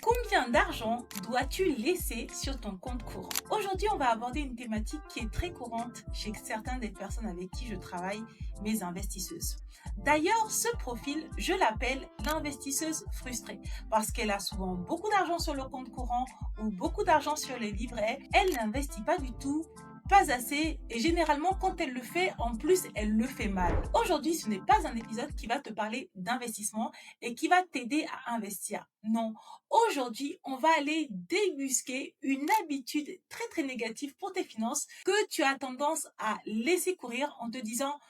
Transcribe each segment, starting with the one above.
Combien d'argent dois-tu laisser sur ton compte courant? Aujourd'hui, on va aborder une thématique qui est très courante chez certaines des personnes avec qui je travaille, mes investisseuses. D'ailleurs, ce profil, je l'appelle l'investisseuse frustrée parce qu'elle a souvent beaucoup d'argent sur le compte courant ou beaucoup d'argent sur les livrets. Elle n'investit pas du tout, pas assez, et généralement quand elle le fait, en plus elle le fait mal. Aujourd'hui, ce n'est pas un épisode qui va te parler d'investissement et qui va t'aider à investir. Non, aujourd'hui, on va aller débusquer une habitude très négative pour tes finances que tu as tendance à laisser courir en te disant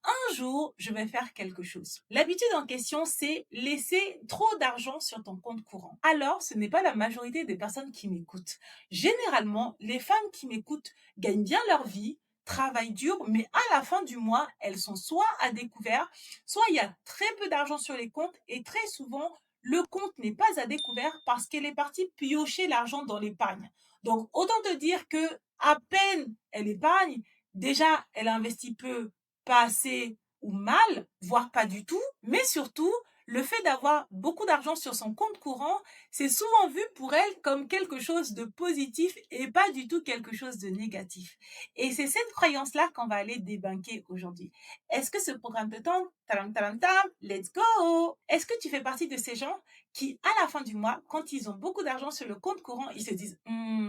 un jour, je vais faire quelque chose. L'habitude en question, c'est laisser trop d'argent sur ton compte courant. Alors, ce n'est pas la majorité des personnes qui m'écoutent. Généralement, les femmes qui m'écoutent gagnent bien leur vie, travaillent dur, mais à la fin du mois, elles sont soit à découvert, soit il y a très peu d'argent sur les comptes et très souvent, le compte n'est pas à découvert parce qu'elle est partie piocher l'argent dans l'épargne. Donc, autant te dire que à peine elle épargne, déjà, elle investit peu, pas assez ou mal, voire pas du tout, mais surtout, le fait d'avoir beaucoup d'argent sur son compte courant, c'est souvent vu pour elle comme quelque chose de positif et pas du tout quelque chose de négatif. Et c'est cette croyance-là qu'on va aller débunker aujourd'hui. Est-ce que ce programme te tente? Talam, talam, tam, let's go! Est-ce que tu fais partie de ces gens qui, à la fin du mois, quand ils ont beaucoup d'argent sur le compte courant, ils se disent,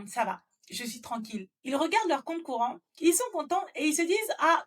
ça va, je suis tranquille. Ils regardent leur compte courant, ils sont contents et ils se disent, ah,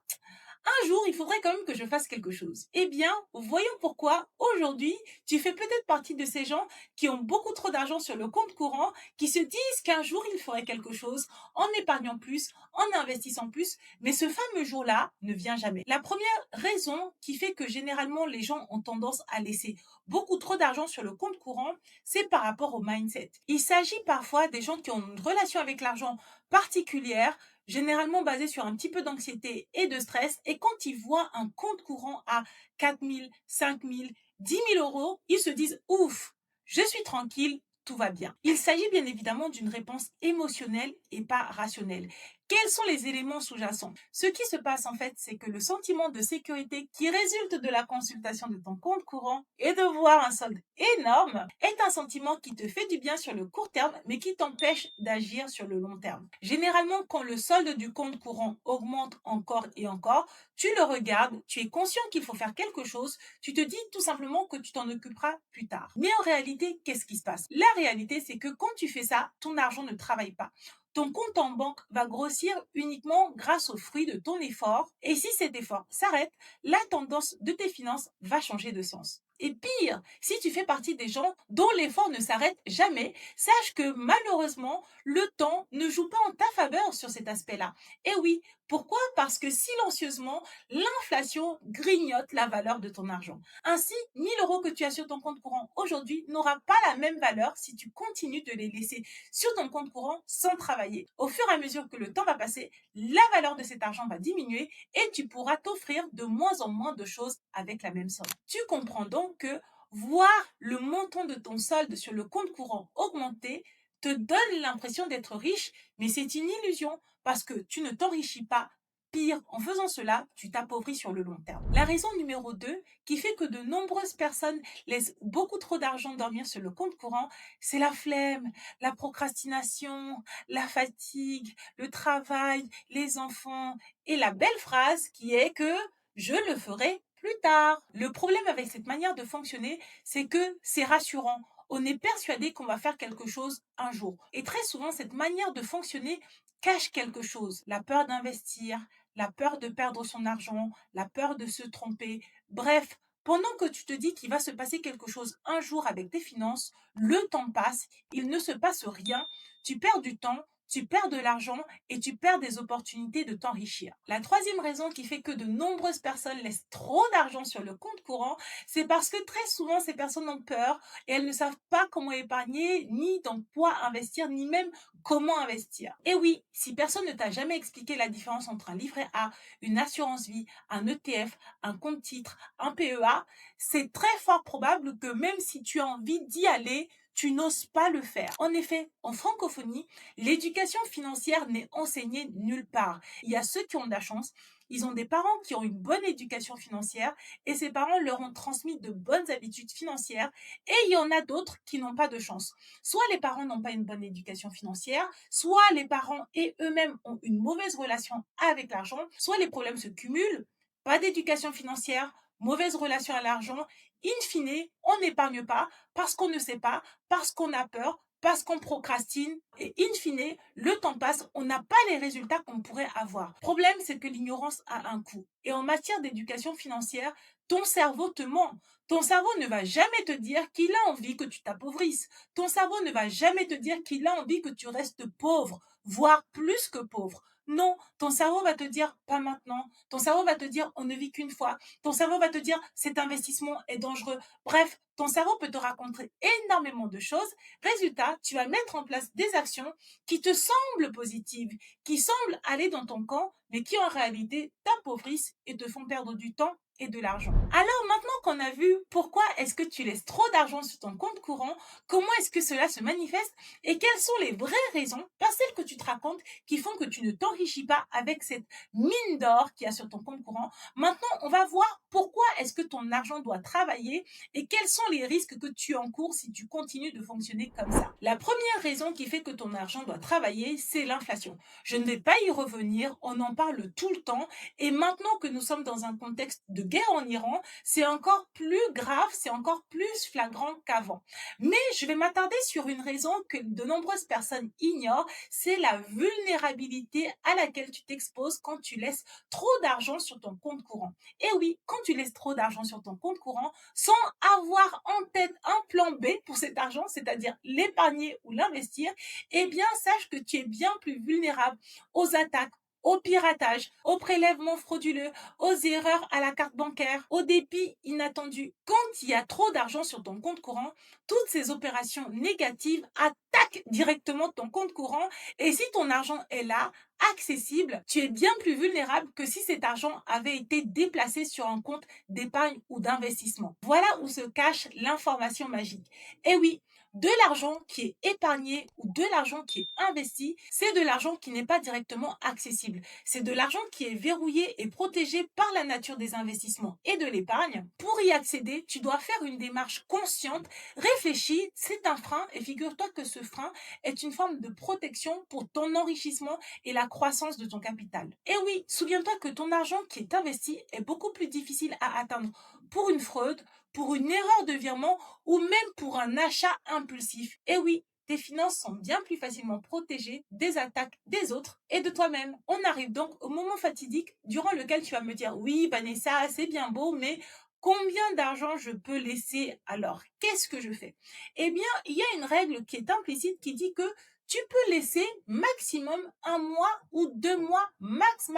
un jour, il faudrait quand même que je fasse quelque chose. Eh bien, voyons pourquoi aujourd'hui, tu fais peut-être partie de ces gens qui ont beaucoup trop d'argent sur le compte courant, qui se disent qu'un jour, il ferait quelque chose en épargnant plus, en investissant plus, mais ce fameux jour-là ne vient jamais. La première raison qui fait que généralement les gens ont tendance à laisser beaucoup trop d'argent sur le compte courant, c'est par rapport au mindset. Il s'agit parfois des gens qui ont une relation avec l'argent particulière, généralement basé sur un petit peu d'anxiété et de stress. Et quand ils voient un compte courant à 4 000, 5 000, 10 000 euros, ils se disent « Ouf, je suis tranquille, tout va bien ». Il s'agit bien évidemment d'une réponse émotionnelle et pas rationnelle. Quels sont les éléments sous-jacents? Ce qui se passe en fait, c'est que le sentiment de sécurité qui résulte de la consultation de ton compte courant et de voir un solde énorme est un sentiment qui te fait du bien sur le court terme, mais qui t'empêche d'agir sur le long terme. Généralement, quand le solde du compte courant augmente encore et encore, tu le regardes, tu es conscient qu'il faut faire quelque chose, tu te dis tout simplement que tu t'en occuperas plus tard. Mais en réalité, qu'est-ce qui se passe? La réalité, c'est que quand tu fais ça, ton argent ne travaille pas. Ton compte en banque va grossir uniquement grâce aux fruits de ton effort. Et si cet effort s'arrête, la tendance de tes finances va changer de sens. Et pire, si tu fais partie des gens dont l'effort ne s'arrête jamais, sache que malheureusement, le temps ne joue pas en ta faveur sur cet aspect-là. Et oui, pourquoi? Parce que silencieusement, l'inflation grignote la valeur de ton argent. Ainsi, 1000 euros que tu as sur ton compte courant aujourd'hui n'aura pas la même valeur si tu continues de les laisser sur ton compte courant sans travailler. Au fur et à mesure que le temps va passer, la valeur de cet argent va diminuer et tu pourras t'offrir de moins en moins de choses avec la même somme. Tu comprends donc que voir le montant de ton solde sur le compte courant augmenter te donne l'impression d'être riche, mais c'est une illusion parce que tu ne t'enrichis pas. Pire, en faisant cela, tu t'appauvris sur le long terme. La raison numéro 2, qui fait que de nombreuses personnes laissent beaucoup trop d'argent dormir sur le compte courant, c'est la flemme, la procrastination, la fatigue, le travail, les enfants et la belle phrase qui est que je le ferai plus tard. Le problème avec cette manière de fonctionner, c'est que c'est rassurant. On est persuadé qu'on va faire quelque chose un jour. Et très souvent, cette manière de fonctionner cache quelque chose. La peur d'investir, la peur de perdre son argent, la peur de se tromper. Bref, pendant que tu te dis qu'il va se passer quelque chose un jour avec tes finances, le temps passe, il ne se passe rien, tu perds du temps, tu perds de l'argent et tu perds des opportunités de t'enrichir. La troisième raison qui fait que de nombreuses personnes laissent trop d'argent sur le compte courant, c'est parce que très souvent ces personnes ont peur et elles ne savent pas comment épargner, ni dans quoi investir, ni même comment investir. Et oui, si personne ne t'a jamais expliqué la différence entre un livret A, une assurance vie, un ETF, un compte titre, un PEA, c'est très fort probable que même si tu as envie d'y aller, tu n'oses pas le faire. En effet, en francophonie, l'éducation financière n'est enseignée nulle part. Il y a ceux qui ont de la chance ils ont des parents qui ont une bonne éducation financière et ces parents leur ont transmis de bonnes habitudes financières et il y en a d'autres qui n'ont pas de chance. Soit les parents n'ont pas une bonne éducation financière, soit les parents et eux-mêmes ont une mauvaise relation avec l'argent, soit les problèmes se cumulent, pas d'éducation financière, mauvaise relation à l'argent, in fine, on n'épargne pas parce qu'on ne sait pas, parce qu'on a peur, parce qu'on procrastine et in fine, le temps passe, on n'a pas les résultats qu'on pourrait avoir. Le problème, c'est que l'ignorance a un coût. Et en matière d'éducation financière, ton cerveau te ment. Ton cerveau ne va jamais te dire qu'il a envie que tu t'appauvisses. Ton cerveau ne va jamais te dire qu'il a envie que tu restes pauvre, voire plus que pauvre. Non, ton cerveau va te dire pas maintenant. Ton cerveau va te dire on ne vit qu'une fois. Ton cerveau va te dire cet investissement est dangereux. Bref, ton cerveau peut te raconter énormément de choses. Résultat, tu vas mettre en place des actions qui te semblent positives, qui semblent aller dans ton camp, mais qui en réalité t'appauvrissent et te font perdre du temps et de l'argent. Alors maintenant qu'on a vu pourquoi est-ce que tu laisses trop d'argent sur ton compte courant, comment est-ce que cela se manifeste et quelles sont les vraies raisons, pas celles que tu te racontes, qui font que tu ne t'enrichis pas avec cette mine d'or qu'il y a sur ton compte courant. Maintenant, on va voir pourquoi est-ce que ton argent doit travailler et quels sont les risques que tu encours si tu continues de fonctionner comme ça. La première raison qui fait que ton argent doit travailler, c'est l'inflation. Je ne vais pas y revenir, on en parle tout le temps et maintenant que nous sommes dans un contexte de guerre en Iran, c'est encore plus grave, c'est encore plus flagrant qu'avant. Mais je vais m'attarder sur une raison que de nombreuses personnes ignorent, c'est la vulnérabilité à laquelle tu t'exposes quand tu laisses trop d'argent sur ton compte courant. Et oui, quand tu laisses trop d'argent sur ton compte courant, sans avoir en tête un plan B pour cet argent, c'est-à-dire l'épargner ou l'investir, eh bien, sache que tu es bien plus vulnérable aux attaques, au piratage, aux prélèvements frauduleux, aux erreurs à la carte bancaire, aux débits inattendus. Quand il y a trop d'argent sur ton compte courant, toutes ces opérations négatives attaquent directement ton compte courant et si ton argent est là, accessible, tu es bien plus vulnérable que si cet argent avait été déplacé sur un compte d'épargne ou d'investissement. Voilà où se cache l'information magique. Et oui, de l'argent qui est épargné ou de l'argent qui est investi, c'est de l'argent qui n'est pas directement accessible. C'est de l'argent qui est verrouillé et protégé par la nature des investissements et de l'épargne. Pour y accéder, tu dois faire une démarche consciente, réfléchie, c'est un frein et figure-toi que ce frein est une forme de protection pour ton enrichissement et la croissance de ton capital. Et oui, souviens-toi que ton argent qui est investi est beaucoup plus difficile à atteindre pour une fraude, pour une erreur de virement ou même pour un achat impulsif. Et oui, tes finances sont bien plus facilement protégées des attaques des autres et de toi-même. On arrive donc au moment fatidique durant lequel tu vas me dire oui Vanessa, c'est bien beau, mais combien d'argent je peux laisser alors? Qu'est-ce que je fais? Eh bien, il y a une règle qui est implicite qui dit que tu peux laisser maximum 1 mois ou 2 mois max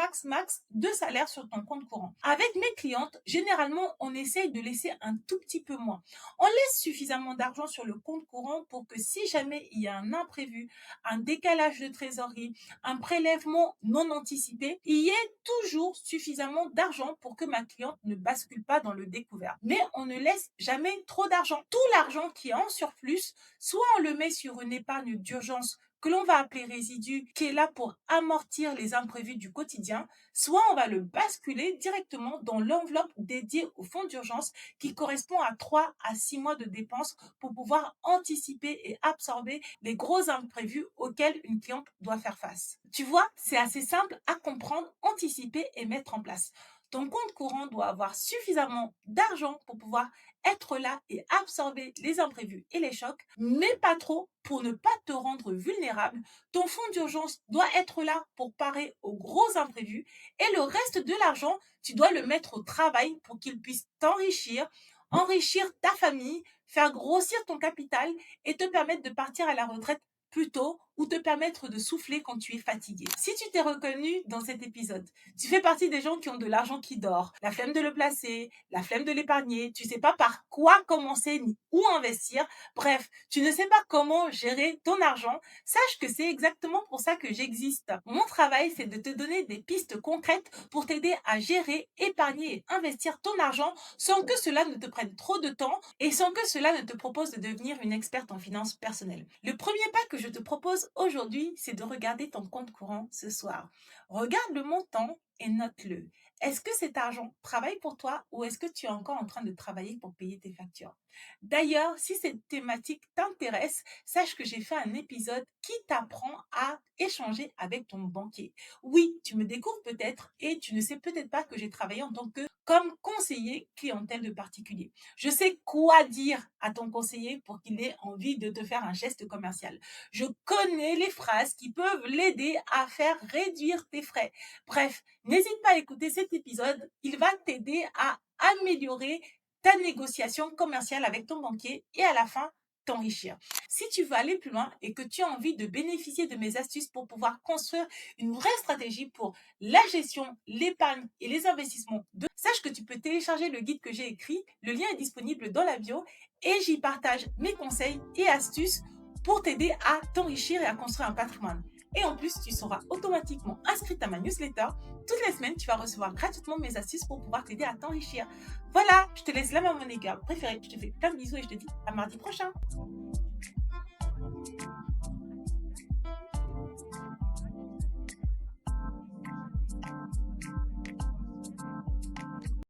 de salaire sur ton compte courant. Avec mes clientes, généralement, on essaye de laisser un tout petit peu moins. On laisse suffisamment d'argent sur le compte courant pour que si jamais il y a un imprévu, un décalage de trésorerie, un prélèvement non anticipé, il y ait toujours suffisamment d'argent pour que ma cliente ne bascule pas dans le découvert. Mais on ne laisse jamais trop d'argent. Tout l'argent qui est en surplus, soit on le met sur une épargne d'urgence que l'on va appeler résidu, qui est là pour amortir les imprévus du quotidien, soit on va le basculer directement dans l'enveloppe dédiée au fonds d'urgence qui correspond à 3 à 6 mois de dépenses pour pouvoir anticiper et absorber les gros imprévus auxquels une cliente doit faire face. Tu vois, c'est assez simple à comprendre, anticiper et mettre en place. Ton compte courant doit avoir suffisamment d'argent pour pouvoir être là et absorber les imprévus et les chocs, mais pas trop pour ne pas te rendre vulnérable. Ton fonds d'urgence doit être là pour parer aux gros imprévus et le reste de l'argent, tu dois le mettre au travail pour qu'il puisse t'enrichir, enrichir ta famille, faire grossir ton capital et te permettre de partir à la retraite plus tôt ou te permettre de souffler quand tu es fatigué. Si tu t'es reconnu dans cet épisode, tu fais partie des gens qui ont de l'argent qui dort, la flemme de le placer, la flemme de l'épargner, tu sais pas par quoi commencer ni où investir, bref, tu ne sais pas comment gérer ton argent, sache que c'est exactement pour ça que j'existe. Mon travail, c'est de te donner des pistes concrètes pour t'aider à gérer, épargner et investir ton argent sans que cela ne te prenne trop de temps et sans que cela ne te propose de devenir une experte en finances personnelles. Le premier pas que je te propose aujourd'hui, c'est de regarder ton compte courant ce soir. Regarde le montant et note-le. Est-ce que cet argent travaille pour toi ou est-ce que tu es encore en train de travailler pour payer tes factures? D'ailleurs, si cette thématique t'intéresse, sache que j'ai fait un épisode qui t'apprend à échanger avec ton banquier. Oui, tu me découvres peut-être et tu ne sais peut-être pas que j'ai travaillé en tant que comme conseiller clientèle de particulier. Je sais quoi dire à ton conseiller pour qu'il ait envie de te faire un geste commercial. Je connais les phrases qui peuvent l'aider à faire réduire tes frais. Bref, n'hésite pas à écouter cet épisode. Il va t'aider à améliorer ta négociation commerciale avec ton banquier et à la fin, t'enrichir. Si tu veux aller plus loin et que tu as envie de bénéficier de mes astuces pour pouvoir construire une vraie stratégie pour la gestion, l'épargne et les investissements, sache que tu peux télécharger le guide que j'ai écrit. Le lien est disponible dans la bio et j'y partage mes conseils et astuces pour t'aider à t'enrichir et à construire un patrimoine. Et en plus, tu seras automatiquement inscrite à ma newsletter. Toutes les semaines, tu vas recevoir gratuitement mes astuces pour pouvoir t'aider à t'enrichir. Voilà, je te laisse la main à mon égard préférée. Je te fais plein de bisous et je te dis à mardi prochain.